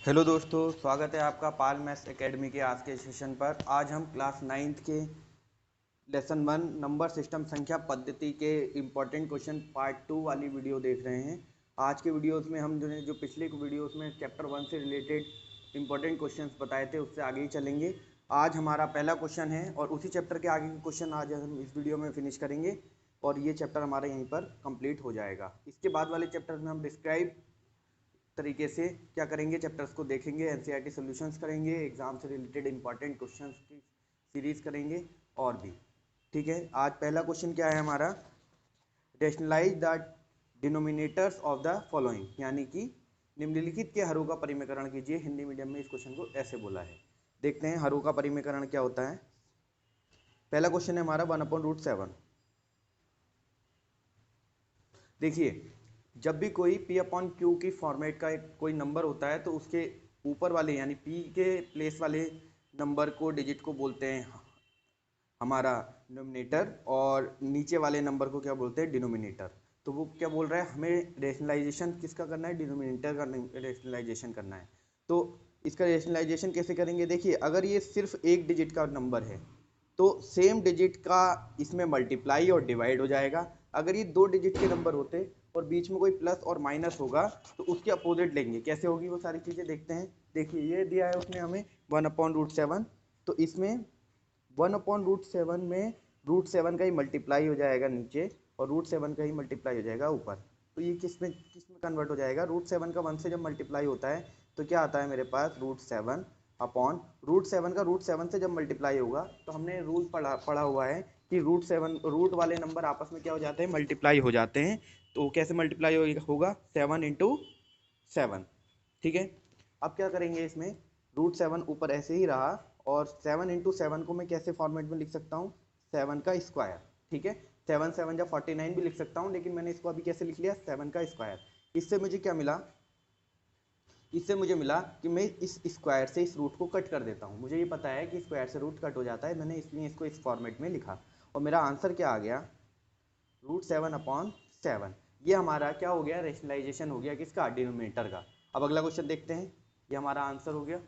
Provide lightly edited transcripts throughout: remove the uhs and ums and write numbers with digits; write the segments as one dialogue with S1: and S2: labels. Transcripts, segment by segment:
S1: Hello दोस्तों, स्वागत है आपका पाल मैथ्स एकेडमी के आज के सेशन पर। आज हम क्लास 9th के लेसन 1 नंबर सिस्टम संख्या पद्धति के इम्पोर्टेंट क्वेश्चन पार्ट 2 वाली वीडियो देख रहे हैं। आज के वीडियोस में हम जो पिछले वीडियोस में चैप्टर 1 से रिलेटेड इम्पोर्टेंट क्वेश्चंस बताए थे उससे आगे ही चलेंगे। आज हमारा पहला क्वेश्चन है और उसी चैप्टर के आगे के क्वेश्चन आज हम इस वीडियो में फिनिश करेंगे और ये चैप्टर हमारा यहीं पर कंप्लीट हो जाएगा। इसके बाद वाले चैप्टर में हम डिस्क्राइब तरीके से क्या करेंगे, चैप्टर्स को देखेंगे, एनसीईआरटी सॉल्यूशंस करेंगे, एग्जाम से रिलेटेड इंपॉर्टेंट क्वेश्चंस की सीरीज करेंगे और भी। ठीक है, आज पहला क्वेश्चन क्या है हमारा, rationalise the denominators of the following, यानी कि निम्नलिखित के हरों का परिमेकरण कीजिए। हिंदी मीडियम में इस क्वेश्चन को ऐसे बोला है। देखते हैं हरों का परिमेकरण क्या होता है। पहला क्वेश्चन है हमारा 1/√7। देखिए, जब भी कोई P/Q की फॉर्मेट का एक कोई नंबर होता है तो उसके ऊपर वाले यानी P के प्लेस वाले नंबर को डिजिट को बोलते हैं हमारा नोमिनेटर और नीचे वाले नंबर को क्या बोलते हैं, डिनोमिनेटर। तो वो क्या बोल रहा है, हमें रेशनलाइजेशन किसका करना है, डिनोमिनेटर का रेशनलाइजेशन करना है। तो इसका रेशनलाइजेशन कैसे करेंगे, देखिए अगर ये सिर्फ एक डिजिट का नंबर है तो सेम डिजिट का इसमें मल्टीप्लाई और डिवाइड हो जाएगा। अगर ये दो डिजिट के नंबर होते और बीच में कोई प्लस और माइनस होगा तो उसके अपोजिट लेंगे। कैसे होगी वो सारी चीज़ें देखते हैं। देखिए ये दिया है उसने हमें 1/√7, तो इसमें 1/√7 में √7 का ही मल्टीप्लाई हो जाएगा नीचे और √7 का ही मल्टीप्लाई हो जाएगा ऊपर। तो ये किस में कन्वर्ट हो जाएगा, √7 का 1 से जब मल्टीप्लाई होता है तो क्या आता है मेरे पास, √7 अपॉन √7 का √7 से जब मल्टीप्लाई होगा तो हमने रूल पढ़ा हुआ है कि √7 रूट वाले नंबर आपस में क्या हो जाते हैं, मल्टीप्लाई हो जाते हैं। तो कैसे मल्टीप्लाई होगा, 7 × 7। ठीक है, अब क्या करेंगे, इसमें √7 ऊपर ऐसे ही रहा और 7 × 7 को मैं कैसे फॉर्मेट में लिख सकता हूँ, 7 का स्क्वायर। ठीक है, 7 7 जब 49 भी लिख सकता हूँ, लेकिन मैंने इसको अभी कैसे लिख लिया, 7 का स्क्वायर। इससे मुझे क्या मिला, इससे मुझे मिला कि मैं इस स्क्वायर से इस रूट को कट कर देता हूँ। मुझे ये पता है कि स्क्वायर से रूट कट हो जाता है, मैंने इसलिए इसको इस फॉर्मेट में लिखा और मेरा आंसर क्या आ गया, √7/7। ये हमारा क्या हो गया, रेशनलाइजेशन हो गया किसका, डिनोमिनेटर का। अब अगला क्वेश्चन देखते हैं, ये हमारा आंसर हो गया।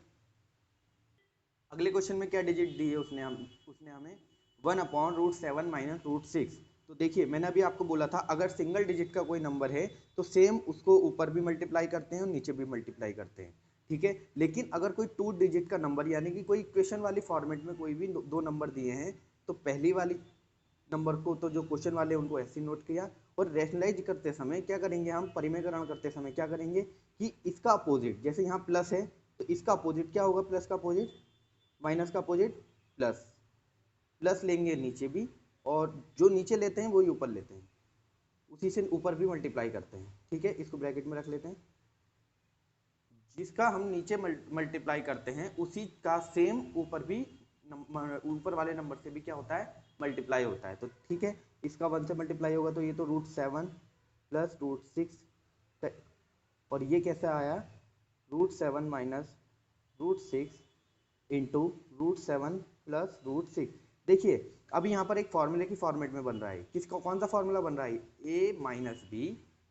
S1: अगले क्वेश्चन में क्या डिजिट दी है उसने हमें 1/√7 - √6। तो देखिए मैंने अभी आपको बोला था अगर सिंगल डिजिट का कोई नंबर है तो सेम उसको ऊपर भी मल्टीप्लाई करते हैं और नीचे भी मल्टीप्लाई करते हैं। ठीक है, लेकिन अगर कोई 2 डिजिट का नंबर यानी कि कोई इक्वेशन वाली फॉर्मेट में कोई भी दो नंबर दिए हैं तो पहली वाली नंबर को तो जो क्वेश्चन वाले उनको ऐसे नोट किया और रैशनलाइज करते समय क्या करेंगे, हम परिमेयकरण करते समय क्या करेंगे कि इसका अपोजिट, जैसे यहाँ प्लस है तो इसका अपोजिट क्या होगा, प्लस का अपोजिट माइनस का अपोजिट प्लस, प्लस लेंगे नीचे भी और जो नीचे लेते हैं वही ऊपर लेते हैं, उसी से ऊपर भी मल्टीप्लाई करते हैं। ठीक है, इसको ब्रैकेट में रख लेते हैं, जिसका हम नीचे मल्टीप्लाई करते हैं उसी का सेम ऊपर भी ऊपर वाले नंबर से भी क्या होता है, मल्टीप्लाई होता है। तो ठीक है, इसका 1 से मल्टीप्लाई होगा तो ये तो √7 प्लस √6 और ये कैसे आया, √7 माइनस √6 इंटू √7 प्लस √6। देखिए अब यहाँ पर एक फॉर्मूले की फॉर्मेट में बन रहा है, किसका कौन सा फॉर्मूला बन रहा है, a minus B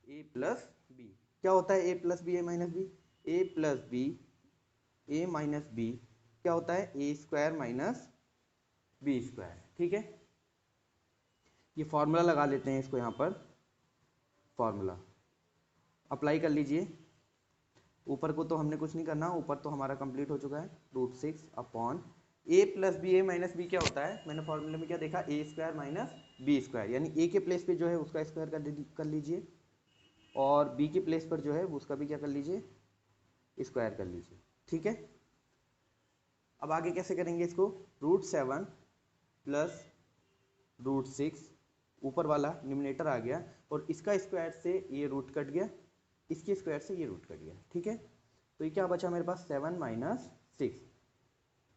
S1: A plus B. क्या होता है a plus B A minus B, A plus B A minus B क्या होता है, A square minus B square. ठीक है, ये फॉर्मूला लगा लेते हैं इसको, यहाँ पर फॉर्मूला अप्लाई कर लीजिए। ऊपर को तो हमने कुछ नहीं करना, ऊपर तो हमारा कंप्लीट हो चुका है, √6 अपॉन ए प्लस बी ए माइनस बी क्या होता है, मैंने फॉर्मूले में क्या देखा, ए स्क्वायर माइनस बी स्क्वायर, यानी ए के प्लेस पे जो है उसका स्क्वायर कर लीजिए और बी के प्लेस पर जो है उसका भी क्या कर लीजिए, स्क्वायर कर लीजिए। ठीक है, अब आगे कैसे करेंगे इसको, √7 प्लस √6 ऊपर वाला न्यूमरेटर आ गया और इसका स्क्वायर से ये रूट कट गया, इसके स्क्वायर से ये रूट कट गया। ठीक है, तो ये क्या बचा मेरे पास, 7 माइनस 6।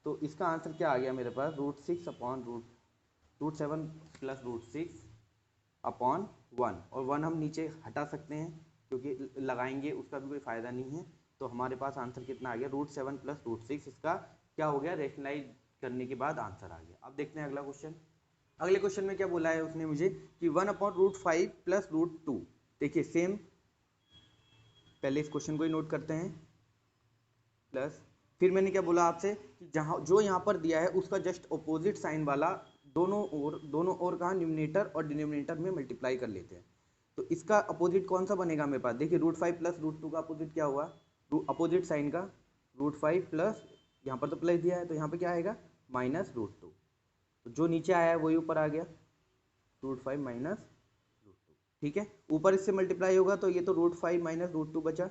S1: तो इसका आंसर क्या आ गया मेरे पास, √6 अपॉन √7 प्लस √6 अपॉन 1, और 1 हम नीचे हटा सकते हैं क्योंकि लगाएंगे उसका भी कोई फ़ायदा नहीं है। तो हमारे पास आंसर कितना आ गया, √7 प्लस √6, इसका क्या हो गया, रेशनलाइज करने के बाद आंसर आ गया। अब देखते हैं अगला क्वेश्चन। अगले क्वेश्चन में क्या बोला है उसने मुझे कि 1/√5 प्लस √2। देखिए सेम, पहले इस क्वेश्चन को ही नोट करते हैं। प्लस, फिर मैंने क्या बोला आपसे कि जहाँ जो यहाँ पर दिया है उसका जस्ट अपोजिट साइन वाला दोनों ओर कहाँ न्यूमिनेटर और डिनोमिनेटर में मल्टीप्लाई कर लेते हैं। तो इसका अपोजिट कौन सा बनेगा मेरे पास, देखिए √5 प्लस √2 का अपोजिट क्या हुआ, अपोजिट साइन का √5 प्लस, यहाँ पर तो प्लस दिया है तो यहाँ पे क्या आएगा -√2। तो जो नीचे आया है वही ऊपर आ गया, √5 माइनस √2। ठीक है, ऊपर इससे मल्टीप्लाई होगा तो ये तो √5 माइनस √2 बचा,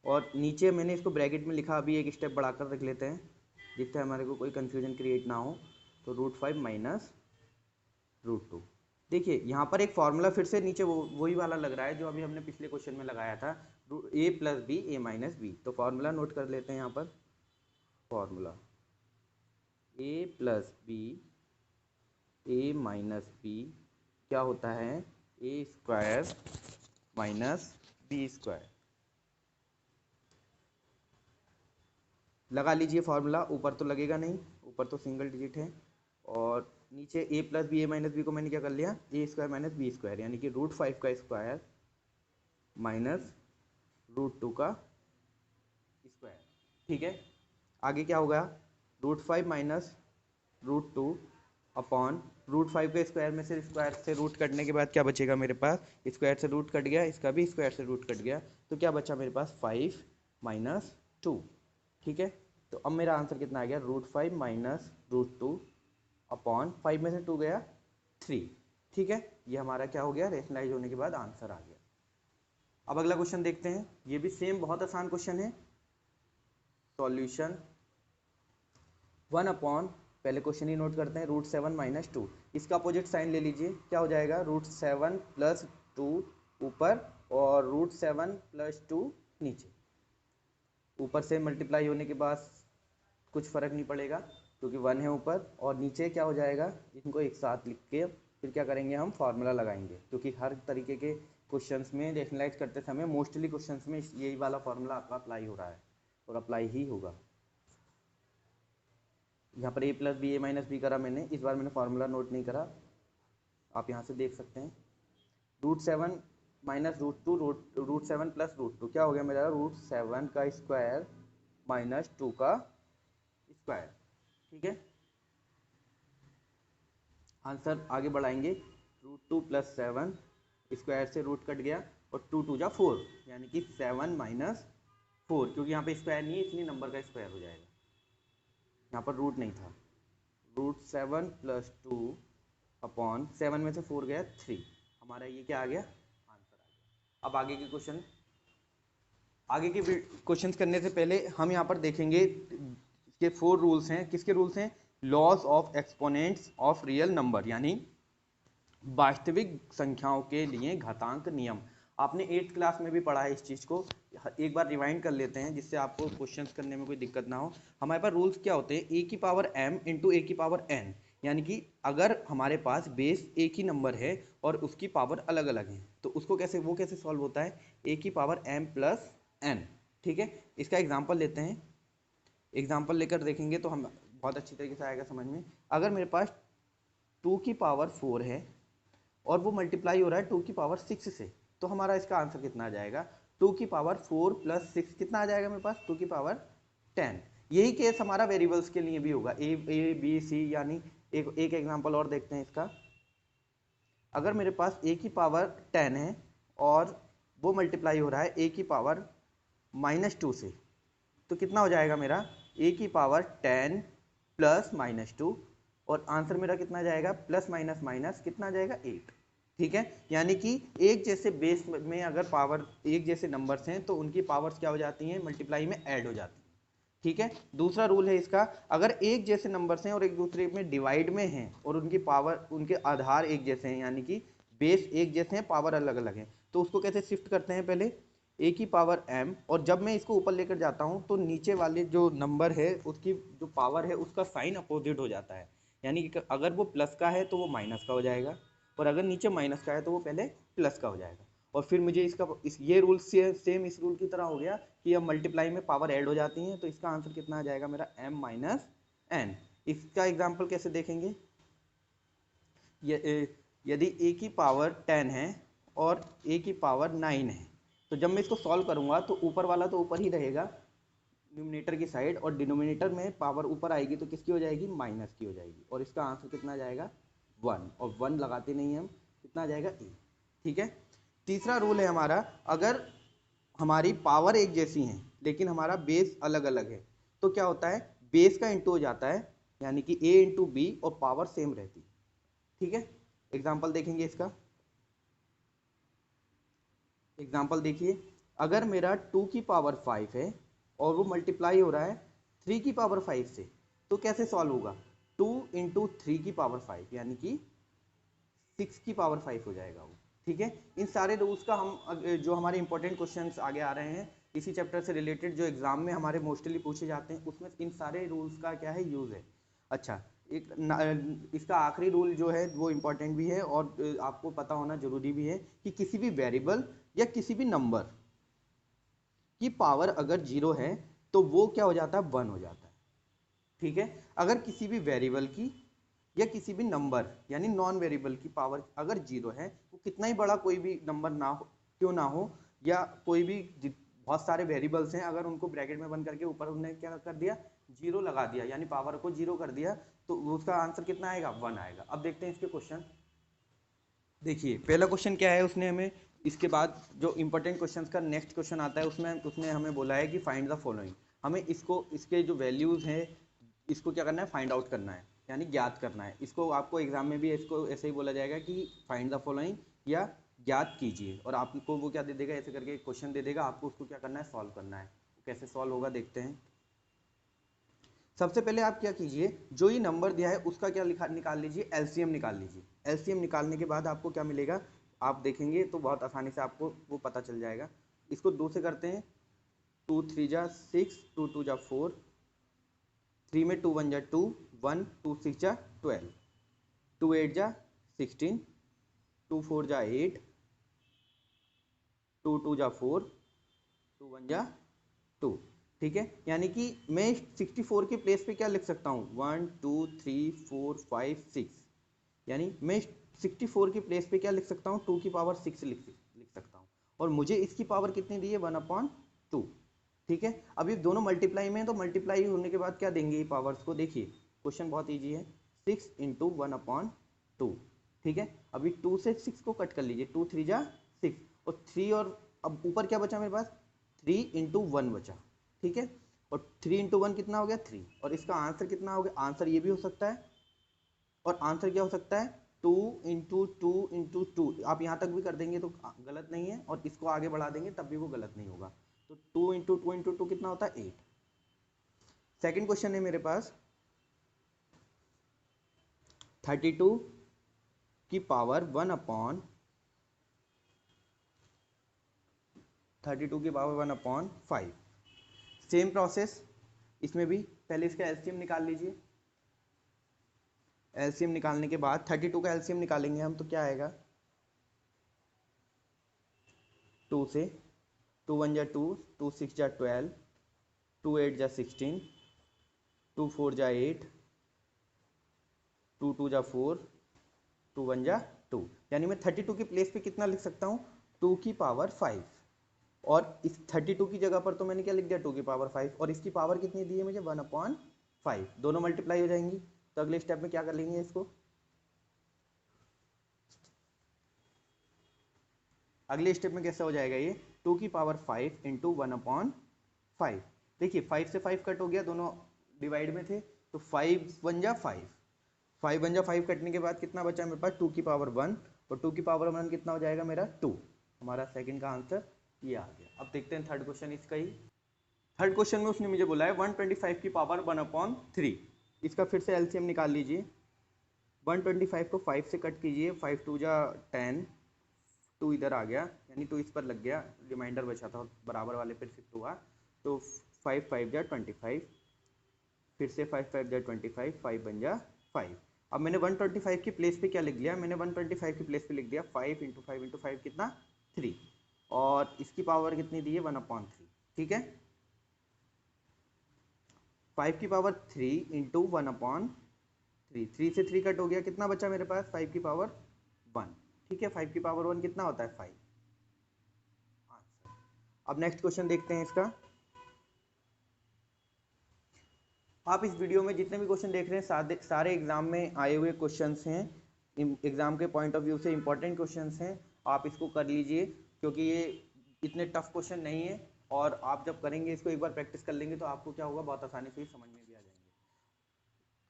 S1: और नीचे मैंने इसको ब्रैकेट में लिखा, अभी एक स्टेप बढ़ाकर रख लेते हैं जिससे हमारे को कोई कन्फ्यूजन क्रिएट ना हो। तो √5 माइनस √2। देखिए यहाँ पर एक फॉर्मूला फिर से नीचे वही वाला लग रहा है जो अभी हमने पिछले क्वेश्चन में लगाया था, a plus B A minus B. तो फॉर्मूला नोट कर लेते हैं यहाँ पर, formula a plus B A minus B क्या होता है, A square minus B square. लगा लीजिए फॉर्मूला, ऊपर तो लगेगा नहीं, ऊपर तो सिंगल डिजिट है, और नीचे a plus B A minus b को मैंने क्या कर लिया, a square minus B square, यानी कि √5 का स्क्वायर माइनस √2 का स्क्वायर। ठीक है, आगे क्या होगा, √5 माइनस √2 अपॉन √5 के स्क्वायर में से स्क्वायर से रूट कटने के बाद क्या बचेगा मेरे पास, स्क्वायर से रूट कट गया, इसका भी स्क्वायर से रूट कट गया, तो क्या बचा मेरे पास 5 माइनस 2। ठीक है, तो अब मेरा आंसर कितना आ गया, √5 माइनस √2 अपॉन 5 में से 2 गया 3। ठीक है, ये हमारा क्या हो गया, रेशनलाइज होने के बाद आंसर आ गया। अब अगला क्वेश्चन देखते हैं, ये भी सेम बहुत आसान क्वेश्चन है। सॉल्यूशन 1 अपॉन, पहले क्वेश्चन ही नोट करते हैं, √7 माइनस 2, इसका अपोजिट साइन ले लीजिए, क्या हो जाएगा, √7 प्लस 2 ऊपर और √7 प्लस 2 नीचे। ऊपर से मल्टीप्लाई होने के बाद कुछ फर्क नहीं पड़ेगा क्योंकि 1 है ऊपर, और नीचे क्या हो जाएगा, इनको एक साथ लिख के फिर क्या करेंगे, हम फार्मूला लगाएंगे, क्योंकि हर तरीके के क्वेश्चंस में रेशनलाइज करते समय मोस्टली क्वेश्चंस में यही वाला फार्मूला आपका अप्लाई हो रहा है और अप्लाई ही होगा। यहाँ पर a plus B A minus b करा मैंने, इस बार मैंने फार्मूला नोट नहीं करा, आप यहाँ से देख सकते हैं। √7 माइनस √2 √7 प्लस √2 क्या हो गया मेरा, √7 का स्क्वायर माइनस 2 का स्क्वायर। ठीक है, आंसर आगे बढ़ाएंगे, √2 प्लस 7 स्क्वायर से रूट कट गया और 2 2 जा 4, यानी कि 7 माइनस 4, क्योंकि यहाँ पे स्क्वायर नहीं है इसलिए नंबर का स्क्वायर हो जाएगा, यहाँ पर रूट नहीं था। √7 प्लस 2 अपॉन 7 में से 4 गया 3, हमारा ये क्या आ गया, आंसर आ गया। अब आगे के क्वेश्चन, आगे के क्वेश्चंस करने से पहले हम यहाँ पर देखेंगे इसके 4 रूल्स हैं, किसके रूल्स हैं, laws of exponents of real number, यानी वास्तविक संख्याओं के लिए घातांक नियम। आपने 8th क्लास में भी पढ़ा है इस चीज़ को, एक बार रिवाइंड कर लेते हैं जिससे आपको क्वेश्चंस करने में कोई दिक्कत ना हो। हमारे पास रूल्स क्या होते हैं, a की पावर m इंटू a की पावर n, यानी कि अगर हमारे पास बेस एक ही नंबर है और उसकी पावर अलग अलग है तो उसको कैसे सॉल्व होता है, a की पावर m प्लस n। ठीक है, इसका एग्जाम्पल लेते हैं, एग्जाम्पल लेकर देखेंगे तो हम बहुत अच्छी तरीके से आएगा समझ में। अगर मेरे पास 2 की पावर 4 है और वो मल्टीप्लाई हो रहा है 2 की पावर 6 से, तो हमारा इसका आंसर कितना आ जाएगा, 2 की पावर 4 प्लस 6 कितना आ जाएगा मेरे पास, 2 की पावर 10। यही केस हमारा वेरिएबल्स के लिए भी होगा, ए बी सी, यानी एक एग्जांपल और देखते हैं इसका। अगर मेरे पास a की पावर 10 है और वो मल्टीप्लाई हो रहा है a की पावर -2 से, तो कितना हो जाएगा मेरा, a की पावर 10 प्लस -2, और आंसर मेरा कितना जाएगा, प्लस माइनस माइनस कितना जाएगा 8। ठीक है, यानी कि एक जैसे बेस में अगर पावर एक जैसे नंबर्स हैं तो उनकी पावर्स क्या हो जाती हैं, मल्टीप्लाई में ऐड हो जाती हैं। ठीक है, दूसरा रूल है इसका, अगर एक जैसे नंबर्स हैं और एक दूसरे में डिवाइड में हैं और उनकी पावर, उनके आधार एक जैसे हैं, यानी कि बेस एक जैसे हैं, पावर अलग अलग हैं, तो उसको कैसे शिफ्ट करते हैं, पहले a की पावर m, और जब मैं इसको ऊपर लेकर जाता हूं तो नीचे वाले जो नंबर है उसकी जो पावर है उसका साइन अपोजिट हो जाता है, यानी कि अगर वो प्लस का है तो वो माइनस का हो जाएगा, और अगर नीचे माइनस का है तो वो पहले प्लस का हो जाएगा। और फिर मुझे ये रूल सेम इस रूल की तरह हो गया कि अब मल्टीप्लाई में पावर ऐड हो जाती हैं, तो इसका आंसर कितना आ जाएगा मेरा, m माइनस n। इसका एग्जाम्पल कैसे देखेंगे, यदि a की पावर 10 है और a की पावर 9 है, तो जब मैं इसको सॉल्व करूंगा तो ऊपर वाला तो ऊपर ही रहेगा, न्यूमरेटर की साइड, और डिनोमिनेटर में पावर ऊपर आएगी तो किसकी हो जाएगी, माइनस की हो जाएगी, और इसका आंसर कितना जाएगा 1, और 1 लगाते नहीं हम, कितना जाएगा ए। ठीक है। तीसरा रूल है हमारा, अगर हमारी पावर एक जैसी है लेकिन हमारा बेस अलग अलग है तो क्या होता है, बेस का इंटू हो जाता है, यानी कि ए इंटू बी, और पावर सेम रहती है। ठीक है। एग्जाम्पल देखेंगे इसका। एग्जाम्पल देखिए, अगर मेरा 2 की पावर 5 है और वो मल्टीप्लाई हो रहा है 3 की पावर 5 से, तो कैसे सॉल्व होगा, 2 इंटू 3 की पावर 5, यानी कि 6 की पावर 5 हो जाएगा वो। ठीक है। इन सारे रूल्स का हम जो हमारे इंपॉर्टेंट क्वेश्चंस आगे आ रहे हैं इसी चैप्टर से रिलेटेड, जो एग्जाम में हमारे मोस्टली पूछे जाते हैं, उसमें इन सारे रूल्स का क्या है, यूज है। अच्छा, इसका आखिरी रूल जो है वो इम्पोर्टेंट भी है और आपको पता होना जरूरी भी है, कि किसी भी वेरिएबल या किसी भी नंबर की पावर अगर 0 है तो वो क्या हो जाता है, 1 हो जाता है। ठीक है। अगर किसी भी वेरिएबल की या किसी भी नंबर यानी नॉन वेरिएबल की पावर अगर 0 है, वो कितना ही बड़ा कोई भी नंबर ना हो, क्यों ना हो, या कोई भी बहुत सारे वेरिएबल्स हैं, अगर उनको ब्रैकेट में बंद करके ऊपर उन्होंने क्या कर दिया, 0 लगा दिया, यानी पावर को 0 कर दिया, तो उसका आंसर कितना आएगा, 1 आएगा। अब देखते हैं इसके क्वेश्चन। देखिए पहला क्वेश्चन क्या है, उसने हमें इसके बाद जो इंपॉर्टेंट क्वेश्चंस का नेक्स्ट क्वेश्चन आता है उसमें उसने हमें बोला है कि फाइंड द फॉलोइंग। हमें इसको, इसके जो वैल्यूज हैं इसको क्या करना है, फाइंड आउट करना है, यानी ज्ञात करना है। इसको आपको एग्जाम में भी इसको ऐसे ही बोला जाएगा कि फाइंड द फॉलोइंग या ज्ञात कीजिए, और आपको वो क्या दे देगा, ऐसे करके एक क्वेश्चन दे देगा, आपको उसको क्या करना है, सॉल्व करना है। कैसे सॉल्व होगा देखते हैं। सबसे पहले आप क्या कीजिए, जो ये नंबर दिया है उसका क्या निकाल लीजिए, एलसीएम निकाल लीजिए। एलसीएम निकालने के बाद आपको क्या मिलेगा, आप देखेंगे तो बहुत आसानी से आपको वो पता चल जाएगा। इसको 2 से करते हैं, 2 3 जा 6, 2 2 जा 4, 3 में 2 1 जा 2, 1 2 6 जा 12, 2 8 जा 16, 2 4 जा 8, 2 2 जा 4, 2 1 जा 2। ठीक है। यानी कि मैं 64 के प्लेस पे क्या लिख सकता हूँ, 1 2 3 4 5 6, यानी मैं 64 की प्लेस पे क्या लिख सकता हूँ, 2 की पावर 6 लिख सकता हूँ, और मुझे इसकी पावर कितनी दी है, 1/2। ठीक है। अब ये दोनों मल्टीप्लाई में है तो मल्टीप्लाई होने के बाद क्या देंगे ये पावर्स को, देखिए क्वेश्चन बहुत ईजी है, 6 इंटू 1/2। ठीक है। अभी 2 से 6 को कट कर लीजिए, 2 3 जा 6, और 3, और अब ऊपर क्या बचा मेरे पास, 3 इंटू 1 बचा। ठीक है। और 3 इंटू 1 कितना हो गया, 3, और इसका आंसर कितना हो गया, आंसर ये भी हो सकता है, और आंसर क्या हो सकता है, 2 इंटू 2 आप यहाँ तक भी कर देंगे तो गलत नहीं है, और इसको आगे बढ़ा देंगे तब भी वो गलत नहीं होगा। तो 2 इंटू 2 कितना होता है, 8। सेकेंड क्वेश्चन है मेरे पास, 32 की पावर 1/5। सेम प्रोसेस इसमें भी, पहले इसका एलसीएम निकाल लीजिए। एलसीएम निकालने के बाद 32 का एलसीएम निकालेंगे हम तो क्या आएगा, 2 से, 2 1 जा 2, 2 6 जा 12, 2 8 जा 16, 2 4 जा 8, 2 2 जा 4, 2 1 जा 2, यानी मैं 32 की प्लेस पे कितना लिख सकता हूँ, 2 की पावर 5, और इस 32 की जगह पर तो मैंने क्या लिख दिया, 2 की पावर 5, और इसकी पावर कितनी दी है मुझे, 1/5। दोनों मल्टीप्लाई हो जाएंगी, तो अगले स्टेप में क्या कर लेंगे इसको, अगले स्टेप में कैसे हो जाएगा ये, 2 की पावर 5 इंटू 1/5। देखिए 5 से 5 कट हो गया, दोनों डिवाइड में थे, तो 5 1 जा 5, 5 1 जा 5 कटने के बाद कितना बचा मेरे पास, 2 की पावर 1, और 2 की पावर 1 कितना हो जाएगा मेरा, 2। हमारा सेकंड का आंसर ये आ गया। अब देखते हैं थर्ड क्वेश्चन इसका ही। थर्ड क्वेश्चन में उसने मुझे बोला है 125 की पावर 1/3। इसका फिर से एलसीएम निकाल लीजिए। 125 को 5 से कट कीजिए, 5 2 जा 10, 2 इधर आ गया, यानी 2 इस पर लग गया, रिमाइंडर बचा था बराबर वाले पर शिफ्ट हुआ, तो 5 5 जा 25, फिर से 5 5 जा 25, 5 बन जा 5। अब मैंने 125 की प्लेस पे क्या लिख दिया, मैंने 125 की प्लेस पे लिख दिया 5 इंटू 5 इंटू 5 कितना, 3, और इसकी पावर कितनी दी है, 1/3। ठीक है। 5 की पावर 3 इंटू 1/3, 3 से 3 कट हो गया, कितना बचा मेरे पास, 5 की पावर 1। ठीक है। 5 की पावर 1 कितना होता है, 5 आंसर। अब नेक्स्ट क्वेश्चन देखते हैं इसका। आप इस वीडियो में जितने भी क्वेश्चन देख रहे हैं सारे एग्जाम में आए हुए क्वेश्चंस हैं, एग्जाम के पॉइंट ऑफ व्यू से इंपॉर्टेंट क्वेश्चंस हैं। आप इसको कर लीजिए क्योंकि ये इतने टफ क्वेश्चन नहीं है, और आप जब करेंगे इसको एक बार प्रैक्टिस कर लेंगे तो आपको क्या होगा, बहुत आसानी से ही समझ में भी आ जाएंगे।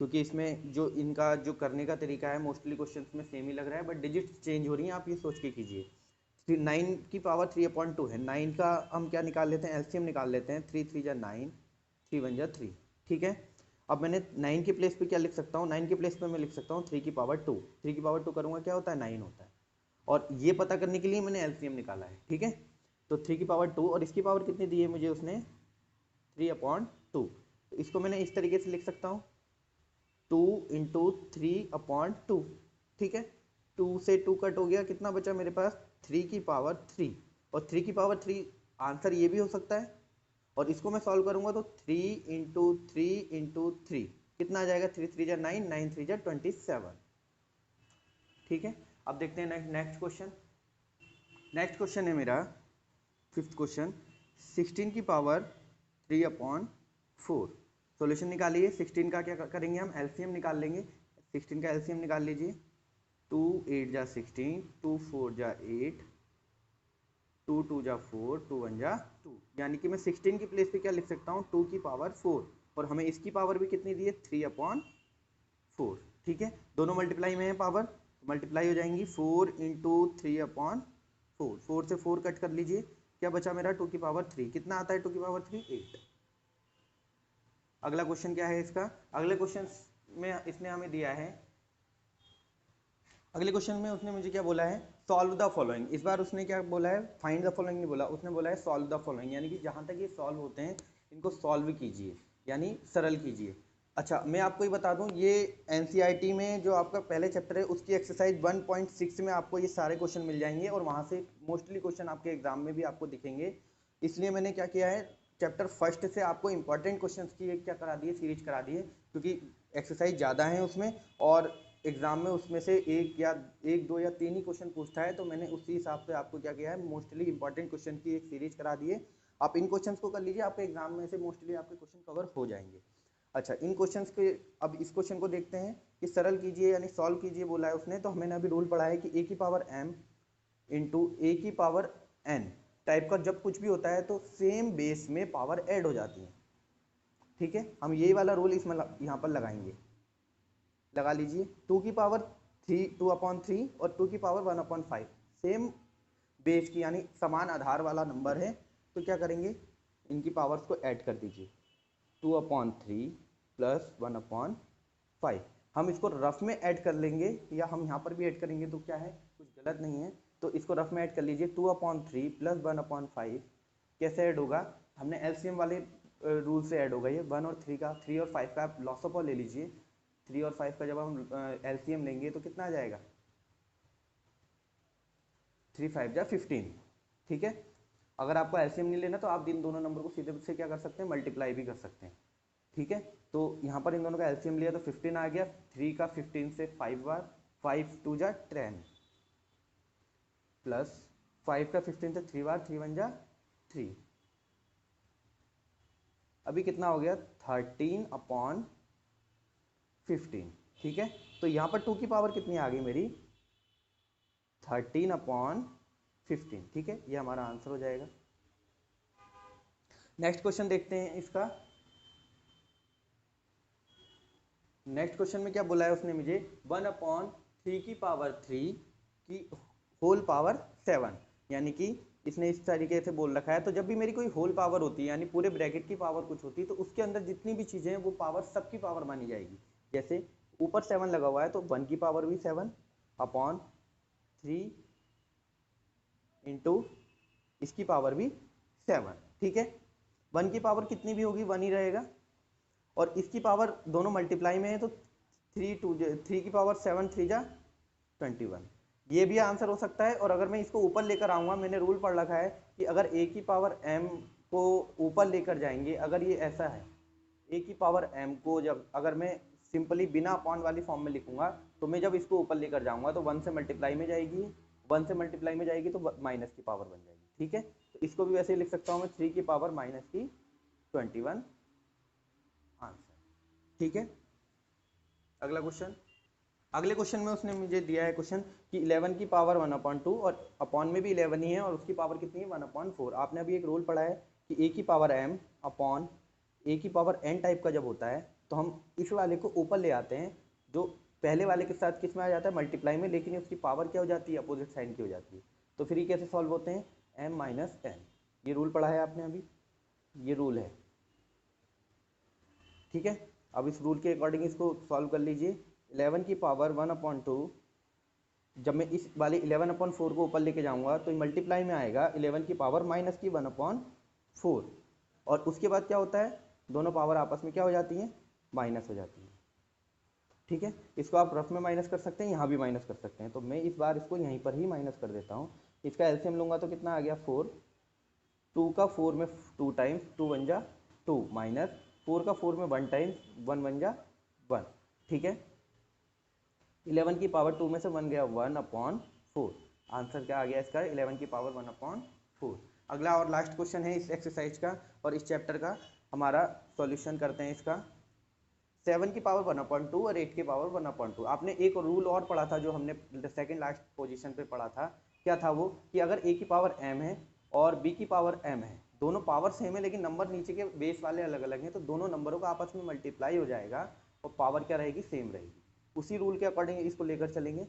S1: क्योंकि इसमें जो इनका जो करने का तरीका है मोस्टली क्वेश्चन में सेम ही लग रहा है, बट डिजिट चेंज हो रही हैं, आप ये सोच के कीजिए। 9 की पावर 3/2 है, 9 का हम क्या निकाल लेते हैं, एलसीएम निकाल लेते हैं। 3 3 जा 9, 3 1 जा 3, ठीक है। अब मैंने 9 के प्लेस पे क्या लिख सकता हूँ, 9 के प्लेस पे मैं लिख सकता हूँ 3 की पावर 2। 3 की पावर 2 करूँगा क्या होता है, 9 होता है। और ये पता करने के लिए मैंने एलसीएम निकाला है, ठीक है। तो 3 की पावर 2 और इसकी पावर कितनी दी है मुझे उसने, 3/2। तो इसको मैंने इस तरीके से लिख सकता हूँ, 2 इंटू 3/2, ठीक है। 2 से 2 कट हो गया, कितना बचा मेरे पास, 3 की पावर 3। और 3 की पावर 3 आंसर ये भी हो सकता है, और इसको मैं सॉल्व करूंगा तो 3 इंटू 3 कितना आ जाएगा, 3 3 जा 9, 9 3 जा 27, ठीक है। अब देखते हैं नेक्स्ट क्वेश्चन। नेक्स्ट क्वेश्चन है मेरा फिफ्थ क्वेश्चन, 16 की पावर 3/4। सॉल्यूशन निकालिए। 16 का क्या करेंगे हम, एलसीएम निकाल लेंगे। 16 का एलसीएम निकाल लीजिए। 2 8 जा 16, 2 4 जा 8, 2 2 जा 4, 2 1 जा 2। यानी कि मैं 16 की प्लेस पे क्या लिख सकता हूँ, 2 की पावर 4, और हमें इसकी पावर भी कितनी दी है, 3/4, ठीक है। दोनों मल्टीप्लाई में है पावर, मल्टीप्लाई हो जाएंगी। 4 इंटू 3/4, 4 से 4 कट कर लीजिए, क्या बचा मेरा, 2 की पावर 3। कितना आता है 2 की पावर 3, 8। अगला क्वेश्चन क्या है इसका, अगले क्वेश्चन में इसने हमें दिया है, अगले क्वेश्चन में उसने मुझे क्या बोला है, सॉल्व द फॉलोइंग। इस बार उसने क्या बोला है, फाइंड द फॉलोइंग नहीं बोला, उसने बोला है सॉल्व द फॉलोइंग, यानी कि जहां तक ये सॉल्व होते हैं इनको सॉल्व कीजिए, यानी सरल कीजिए। अच्छा, मैं आपको ये बता दूं, ये एनसीईआरटी में जो आपका पहले चैप्टर है उसकी एक्सरसाइज 1.6 में आपको ये सारे क्वेश्चन मिल जाएंगे, और वहां से मोस्टली क्वेश्चन आपके एग्जाम में भी आपको दिखेंगे। इसलिए मैंने क्या किया है, चैप्टर फर्स्ट से आपको इंपॉर्टेंट क्वेश्चंस की एक क्या करा दिए, सीरीज करा दिए, क्योंकि एक्सरसाइज ज़्यादा है उसमें, और एग्जाम में उसमें से एक दो या तीन ही क्वेश्चन पूछता है। तो मैंने उसी हिसाब से आपको क्या किया है, मोस्टली इंपॉर्टेंट क्वेश्चन की एक सीरीज करा दी है। आप इन क्वेश्चंस को कर लीजिए, आपके एग्जाम में से मोस्टली आपके क्वेश्चन कवर हो जाएंगे। अच्छा, इन क्वेश्चंस के, अब इस क्वेश्चन को देखते हैं कि सरल कीजिए यानी सॉल्व कीजिए बोला है उसने। तो मैंने अभी रूल पढ़ा है कि ए की पावर m इंटू ए की पावर n टाइप का जब कुछ भी होता है तो सेम बेस में पावर ऐड हो जाती है, ठीक है। हम यही वाला रूल इसमें यहाँ पर लगाएंगे, लगा लीजिए। 2 की पावर 3, 2/3 और 2 की पावर 1/5 सेम बेस की, यानी समान आधार वाला नंबर है। तो क्या करेंगे, इनकी पावर्स को ऐड कर दीजिए, 2/3 प्लस 1/5। हम इसको रफ में ऐड कर लेंगे, या हम यहाँ पर भी ऐड करेंगे तो क्या है, कुछ गलत नहीं है। तो इसको रफ में ऐड कर लीजिए, 2/3 प्लस 1/5 कैसे ऐड होगा, हमने एलसीएम वाले रूल से ऐड होगा ये। 1 और 3 का, 3 और 5 का आप लॉस ऑफ ऑल ले लीजिए। 3 और 5 का जब हम एलसीएम लेंगे तो कितना आ जाएगा, 3 5 जा 15, ठीक है। अगर आपको एलसीएम नहीं लेना तो आप इन दोनों नंबर को सीधे से क्या कर सकते हैं, मल्टीप्लाई भी कर सकते हैं, ठीक है। तो यहाँ पर इन दोनों का एलसीएम लिया तो 15 आ गया। 3 का 15 से 5 बार, 5 2 जा 10, प्लस 5 का 15 से 3 बार, 3 1 जा 3। अभी कितना हो गया, 13/15, ठीक है। तो यहाँ पर 2 की पावर कितनी आ गई मेरी, 13/15, ठीक है। ये हमारा आंसर हो जाएगा। नेक्स्ट क्वेश्चन देखते हैं इसका। नेक्स्ट क्वेश्चन में क्या बोला है उसने मुझे, 1/3 की पावर 3 की होल पावर 7, यानी कि इसने इस तरीके से बोल रखा है। तो जब भी मेरी कोई होल पावर होती है, यानी पूरे ब्रैकेट की पावर कुछ होती है, तो उसके अंदर जितनी भी चीजें हैं वो पावर सबकी पावर मानी जाएगी। जैसे ऊपर 7 लगा हुआ है तो 1 की पावर भी 7/3 इंटू इसकी पावर भी 7, ठीक है। 1 की पावर कितनी भी होगी 1 ही रहेगा, और इसकी पावर दोनों मल्टीप्लाई में है तो 3 की पावर 7 3 जा 21, ये भी आंसर हो सकता है। और अगर मैं इसको ऊपर लेकर आऊँगा, मैंने रूल पढ़ रखा है कि अगर ए की पावर m को ऊपर लेकर जाएंगे, अगर ये ऐसा है, ए की पावर m को जब अगर मैं सिंपली बिना अपॉन वाली फॉर्म में लिखूंगा, तो मैं जब इसको ऊपर लेकर जाऊंगा तो 1 से मल्टीप्लाई में जाएगी, 1 से मल्टीप्लाई में जाएगी तो माइनस की पावर बन जाएगी, ठीक है। तो इसको भी वैसे ही लिख सकता हूँ मैं, 3 की पावर -21 आंसर, ठीक है। अगला क्वेश्चन, अगले क्वेश्चन में उसने मुझे दिया है क्वेश्चन कि 11 की पावर 1/2 और अपॉन में भी 11 ही है और उसकी पावर कितनी है 1/4। आपने अभी एक रूल पढ़ा है कि a की पावर m अपॉन a की पावर n टाइप का जब होता है तो हम इस वाले को ऊपर ले आते हैं, जो पहले वाले के साथ किस में आ जाता है मल्टीप्लाई में, लेकिन उसकी पावर क्या हो जाती है अपोजिट साइन की हो जाती है। तो फिर ये कैसे सॉल्व होते हैं, m माइनस n। ये रूल पढ़ा है आपने अभी, ये रूल है, ठीक है। अब इस रूल के अकॉर्डिंग इसको सॉल्व कर लीजिए। 11 की पावर 1/2, जब मैं इस वाले 11/4 को ऊपर लेके जाऊंगा तो मल्टीप्लाई में आएगा 11 की पावर माइनस की 1/4, और उसके बाद क्या होता है दोनों पावर आपस में क्या हो जाती हैं माइनस हो जाती है, ठीक है। इसको आप रफ में माइनस कर सकते हैं, यहाँ भी माइनस कर सकते हैं, तो मैं इस बार इसको यहीं पर ही माइनस कर देता हूँ। इसका एलसीएम लूंगा तो कितना आ गया 4, 2 का 4 में 2 टाइम्स 2 बन जा 2, माइनस 4 का 4 में 1 टाइम्स 1 बन जा 1, ठीक है। 11 की पावर 2 में से 1 गया 1/4, आंसर क्या आ गया इसका 11 की पावर 1/4। अगला और लास्ट क्वेश्चन है इस एक्सरसाइज का और इस चैप्टर का, हमारा सॉल्यूशन करते हैं इसका। 7 की पावर 1/2 और 8 की पावर 1/2। आपने एक रूल और पढ़ा था जो हमने सेकंड लास्ट पोजीशन पे पढ़ा था, क्या था वो कि अगर a की पावर m है और b की पावर m है, दोनों पावर सेम है लेकिन नंबर नीचे के बेस वाले अलग अलग हैं, तो दोनों नंबरों का आपस में मल्टीप्लाई हो जाएगा और पावर क्या रहेगी सेम रहेगी। उसी रूल के अकॉर्डिंग इसको लेकर चलेंगे।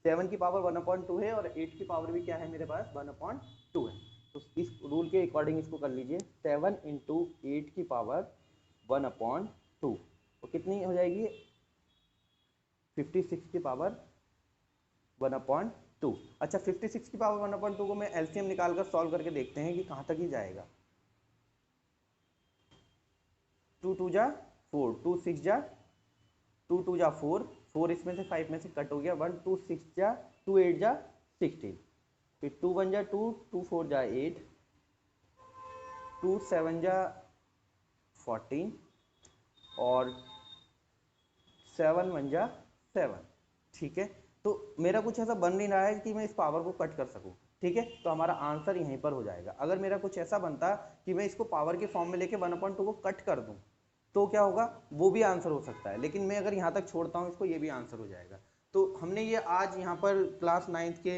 S1: 7 की पावर 1/2 है और 8 की पावर भी क्या है मेरे पास 1/2 है, तो इस रूल के अकॉर्डिंग इसको कर लीजिए। 7 इंटू 8 की पावर 1/2 तो कितनी हो जाएगी 56 की पावर 1/2। अच्छा 56 की पावर 1/2 को मैं एलसीएम निकाल कर सॉल्व करके देखते हैं कि कहाँ तक ही जाएगा। 2 2 जा 4, 2 6 जा 2 2 जा 4, 4 इसमें से 5 में से कट हो गया 1, 2 6 जा 2 8 जा 16, फिर 2 1 जा 2, 2 4 जा 8, 2 7 जा 14 और 7 1 जा 7, ठीक है। तो मेरा कुछ ऐसा बन नहीं रहा है कि मैं इस पावर को कट कर सकूं, ठीक है, तो हमारा आंसर यहीं पर हो जाएगा। अगर मेरा कुछ ऐसा बनता कि मैं इसको पावर के फॉर्म में लेके 1/2 को कट कर दूं तो क्या होगा, वो भी आंसर हो सकता है, लेकिन मैं अगर यहाँ तक छोड़ता हूँ इसको, ये भी आंसर हो जाएगा। तो हमने ये आज यहाँ पर क्लास 9th के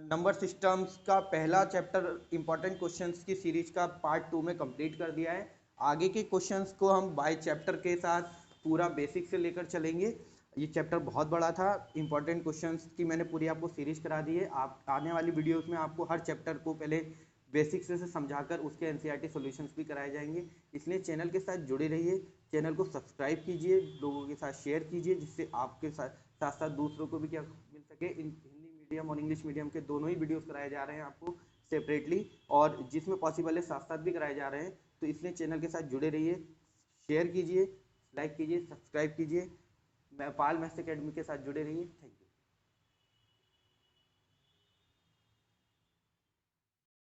S1: नंबर सिस्टम्स का पहला चैप्टर इंपॉर्टेंट क्वेश्चंस की सीरीज का पार्ट 2 में कंप्लीट कर दिया है। आगे के क्वेश्चंस को हम बाय चैप्टर के साथ पूरा बेसिक से लेकर चलेंगे। ये चैप्टर बहुत बड़ा था, इंपॉर्टेंट क्वेश्चंस की मैंने पूरी आपको सीरीज करा दी है। आप आने वाली वीडियोस में आपको हर चैप्टर को पहले बेसिक से समझाकर उसके एनसीईआरटी सॉल्यूशंस भी कराए जाएंगे, इसलिए चैनल के साथ जुड़े रहिए। चैनल को सब्सक्राइब कीजिए, लोगों के साथ शेयर कीजिए, जिससे आपके साथ साथ दूसरों को भी क्या मिल सके। हिंदी मीडियम और इंग्लिश मीडियम के दोनों ही वीडियोस कराए जा रहे हैं आपको सेपरेटली, और जिसमें पॉसिबल है साथ साथ भी कराए जा रहे हैं, तो इसलिए चैनल के साथ जुड़े रहिए, शेयर कीजिए, लाइक कीजिए, सब्सक्राइब कीजिए। मैं पाल मैथ्स एकेडमी के साथ जुड़े रहिए। Thank you.